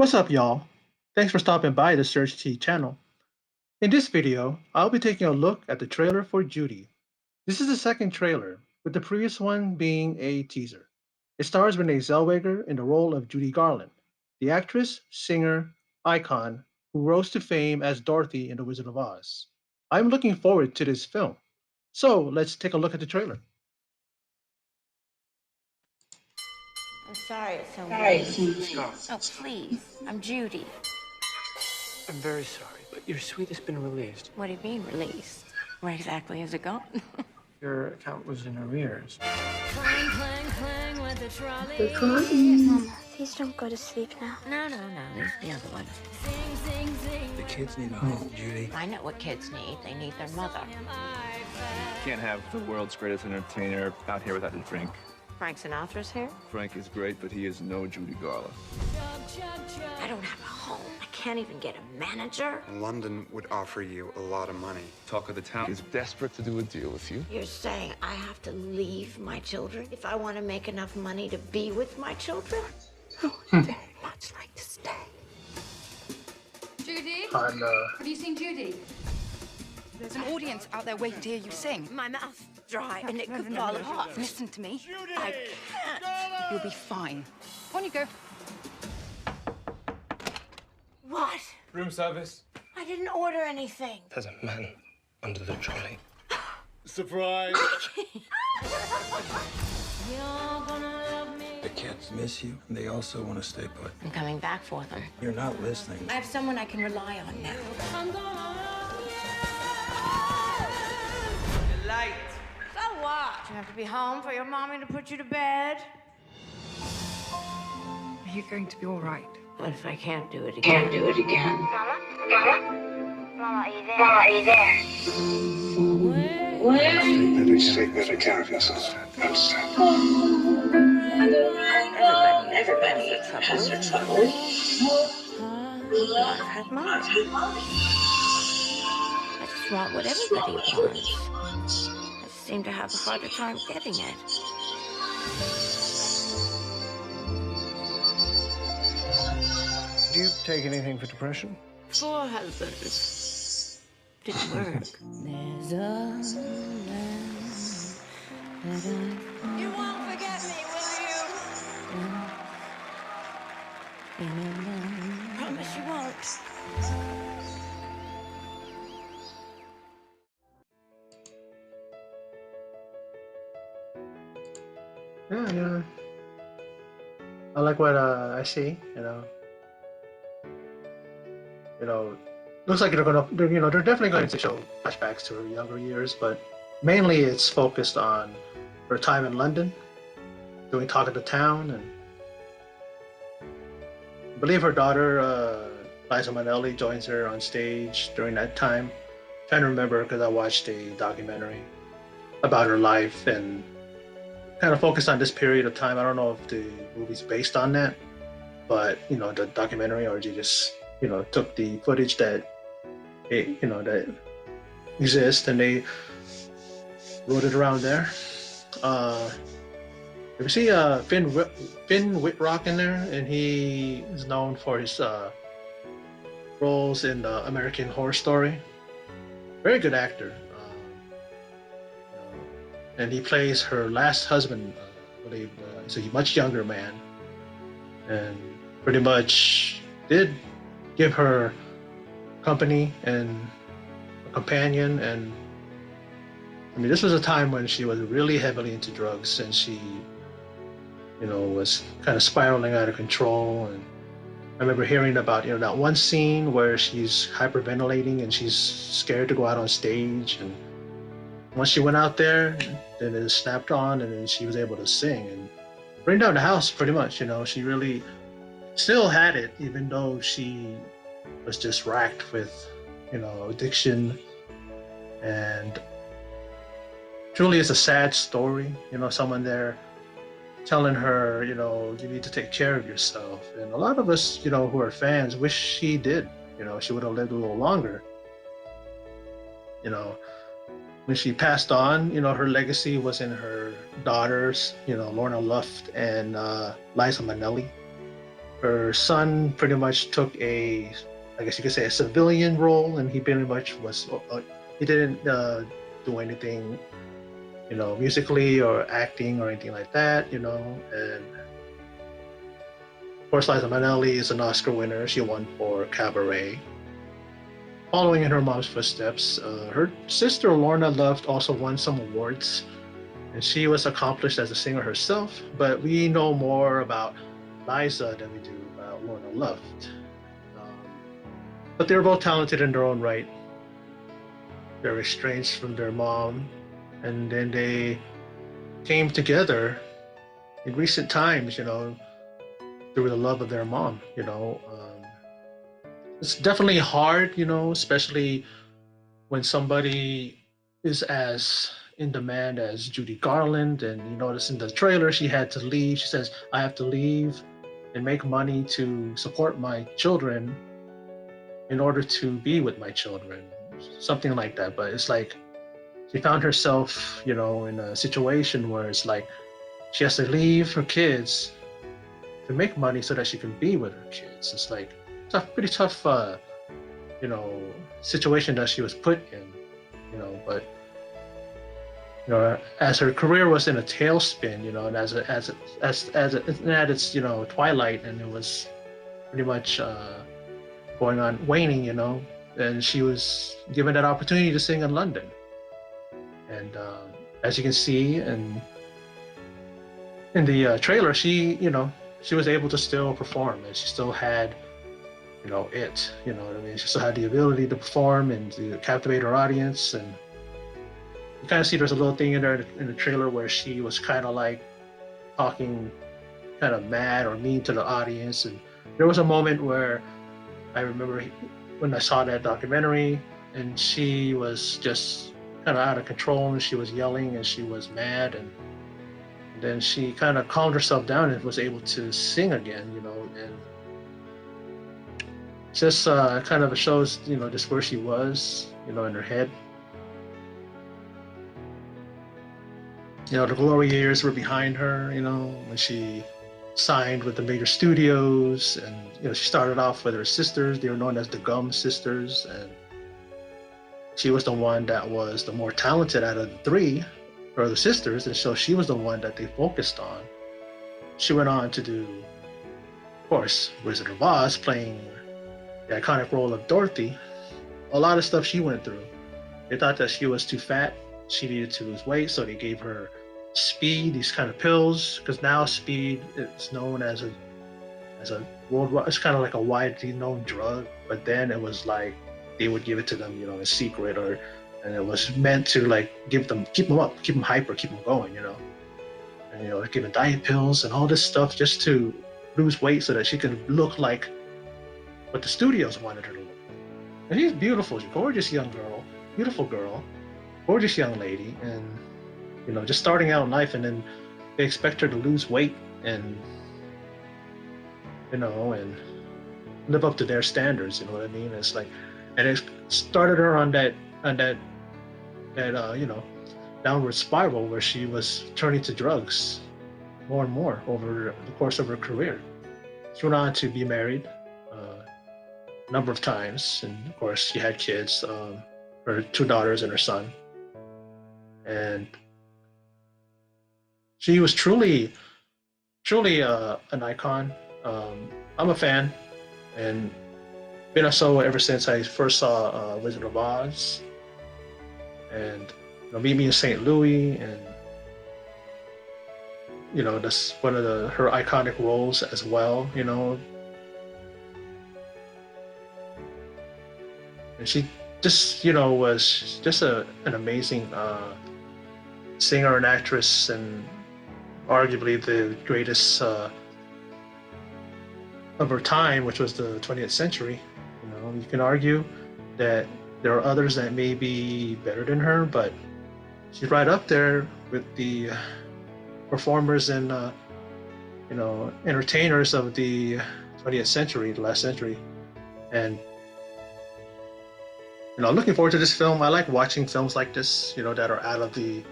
What's up, y'all? Thanks for stopping by the Search T channel. In this video, I'll be taking a look at the trailer for Judy. This is the second trailer, with the previous one being a teaser. It stars Renee Zellweger in the role of Judy Garland, the actress, singer, icon who rose to fame as Dorothy in The Wizard of Oz. I'm looking forward to this film. So let's take a look at the trailer. I'm sorry it's so Sorry, late. Susie. Oh, please. I'm Judy. I'm very sorry, but your suite has been released. What do you mean, released? Where exactly is it gone? Your account was in arrears. Clang, clang, clang with the trolley. Mama, Please don't go to sleep now. No, there's the other one. Sing, sing, sing. The kids need a home, Judy. I know what kids need. They need their mother. Can't have the world's greatest entertainer out here without a drink. Frank Sinatra's here? Frank is great, but he is no Judy Garland. I don't have a home. I can't even get a manager. London would offer you a lot of money. Talk of the town is desperate to do a deal with you. You're saying I have to leave my children if I want to make enough money to be with my children? I would very much like to stay. Judy? On, Have you seen Judy? There's an audience out there waiting to hear you sing. My mouth's dry and it could fall apart. Listen to me. I can't. You'll be fine. On you go. What? Room service. I didn't order anything. There's a man under the trolley. Surprise! The kids miss you, and they also want to stay put. I'm coming back for them. You're not listening. I have someone I can rely on now. Light. So what? You have to be home for your mommy to put you to bed? Are you going to be all right? What if I can't do it again? Can't do it again. Mama? Mama? Mama, are you there? Mama, are you there? Please take better care of yourself. Understand? Everybody has their troubles. I've had mine. I just want what everybody wants. I seem to have a harder time getting it. Do you take anything for depression? 4 husbands. Didn't work. There's a You won't forget me, will you? Promise you won't. Yeah. I like what I see. Looks like they're definitely going to show flashbacks to her younger years, but mainly it's focused on her time in London, doing Talk of the Town, and I believe her daughter, Liza Minnelli, joins her on stage during that time. I'm trying to remember because I watched a documentary about her life and kind of focused on this period of time. I don't know if the movie's based on that, but the documentary, or they just took the footage that that exists and they wrote it around there. You see Finn Wittrock in there, and he is known for his roles in the American Horror Story. Very good actor. And he plays her last husband, I believe. He's a much younger man, and pretty much did give her company and a companion. And I mean, this was a time when she was really heavily into drugs, and she, was kind of spiraling out of control. And I remember hearing about, that one scene where she's hyperventilating and she's scared to go out on stage. And once she went out there, then it snapped on, and then she was able to sing and bring down the house pretty much. She really still had it, even though she was just racked with, addiction. And truly it's a sad story, someone there telling her, you need to take care of yourself. And a lot of us, who are fans, wish she did, she would have lived a little longer. When she passed on, her legacy was in her daughters, Lorna Luft and Liza Minnelli. her son pretty much took a, I guess you could say, a civilian role, and he pretty much was, he didn't do anything, musically or acting or anything like that, and of course, Liza Minnelli is an Oscar winner. She won for Cabaret. Following in her mom's footsteps, her sister Lorna Luft also won some awards, and she was accomplished as a singer herself, but we know more about Liza than we do about Lorna Luft. Um, but they're both talented in their own right. They're estranged from their mom, and then they came together in recent times, through the love of their mom. It's definitely hard, especially when somebody is as in demand as Judy Garland. And you notice in the trailer, she had to leave. She says, I have to leave and make money to support my children in order to be with my children, something like that. But it's like she found herself, in a situation where it's like she has to leave her kids to make money so that she can be with her kids. It's like it's a pretty tough, situation that she was put in, But as her career was in a tailspin, and at its twilight, and it was pretty much going on waning, and she was given that opportunity to sing in London, and as you can see in the trailer, she was able to still perform, and she still had, you know what I mean? She still had the ability to perform and to captivate her audience. And you kind of see there's a little thing in there in the trailer where she was kind of like talking kind of mad or mean to the audience. And there was a moment where I remember when I saw that documentary, and she was just kind of out of control, and she was yelling and she was mad, and then she kind of calmed herself down and was able to sing again, and just kind of shows, just where she was, in her head. The glory years were behind her, when she signed with the major studios, and she started off with her sisters. They were known as the Gum Sisters, and she was the one that was the more talented out of the three, or the sisters, and so she was the one that they focused on. She went on to do, of course, Wizard of Oz, playing the iconic role of Dorothy. A lot of stuff she went through. They thought that she was too fat. She needed to lose weight, so they gave her speed, these kind of pills, because now speed is known as a worldwide, it's kind of like a widely known drug, but then it was like they would give it to them, in secret, and it was meant to like keep them up, keep them hyper, keep them going, and giving diet pills and all this stuff just to lose weight so that she could look like what the studios wanted her to look like. And she's beautiful, she's a gorgeous young girl, beautiful girl, gorgeous young lady, and just starting out in life, and then they expect her to lose weight and and live up to their standards. You know what I mean? It's like, and it started her on that downward spiral where she was turning to drugs more and more over the course of her career. She went on to be married a number of times, and of course she had kids, her two daughters and her son, and she was truly an icon. I'm a fan, and been a so ever since I first saw Wizard of Oz, and Meet Me in St. Louis, and that's one of her iconic roles as well. And she just was just an amazing singer and actress, and arguably the greatest of her time, which was the 20th century. You can argue that there are others that may be better than her, but she's right up there with the performers and entertainers of the 20th century, the last century. And looking forward to this film. I like watching films like this, that are out of the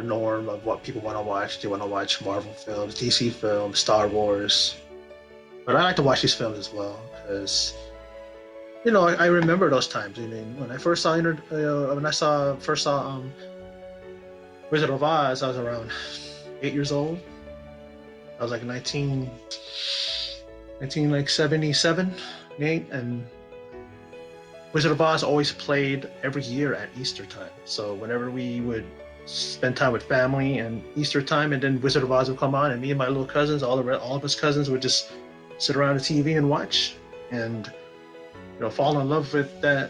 norm of what people want to watch. They want to watch Marvel films, DC films, Star Wars. But I like to watch these films as well because I remember those times. I mean, when I first saw first saw Wizard of Oz, I was around 8 years old. I was like 1977, 8, and Wizard of Oz always played every year at Easter time. So whenever we would spend time with family and Easter time, and then Wizard of Oz would come on, and me and my little cousins, all of us cousins, would just sit around the TV and watch, and fall in love with the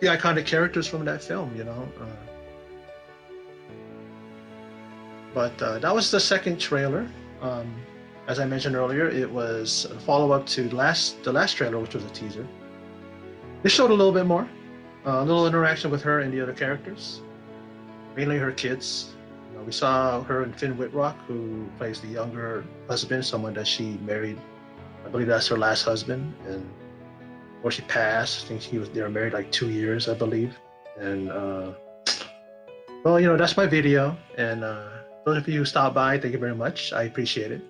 iconic characters from that film. But that was the second trailer. As I mentioned earlier, it was a follow-up to the last trailer, which was a teaser. This showed a little bit more, a little interaction with her and the other characters, mainly her kids. We saw her and Finn Wittrock, who plays the younger husband, someone that she married. I believe that's her last husband, and before she passed, I think they were married like 2 years, I believe. And well, that's my video, and those of you who stopped by, thank you very much. I appreciate it.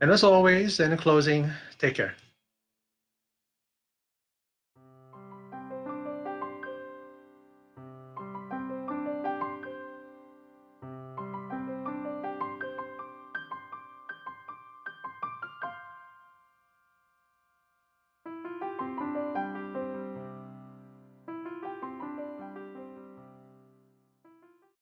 And as always, and in closing, take care.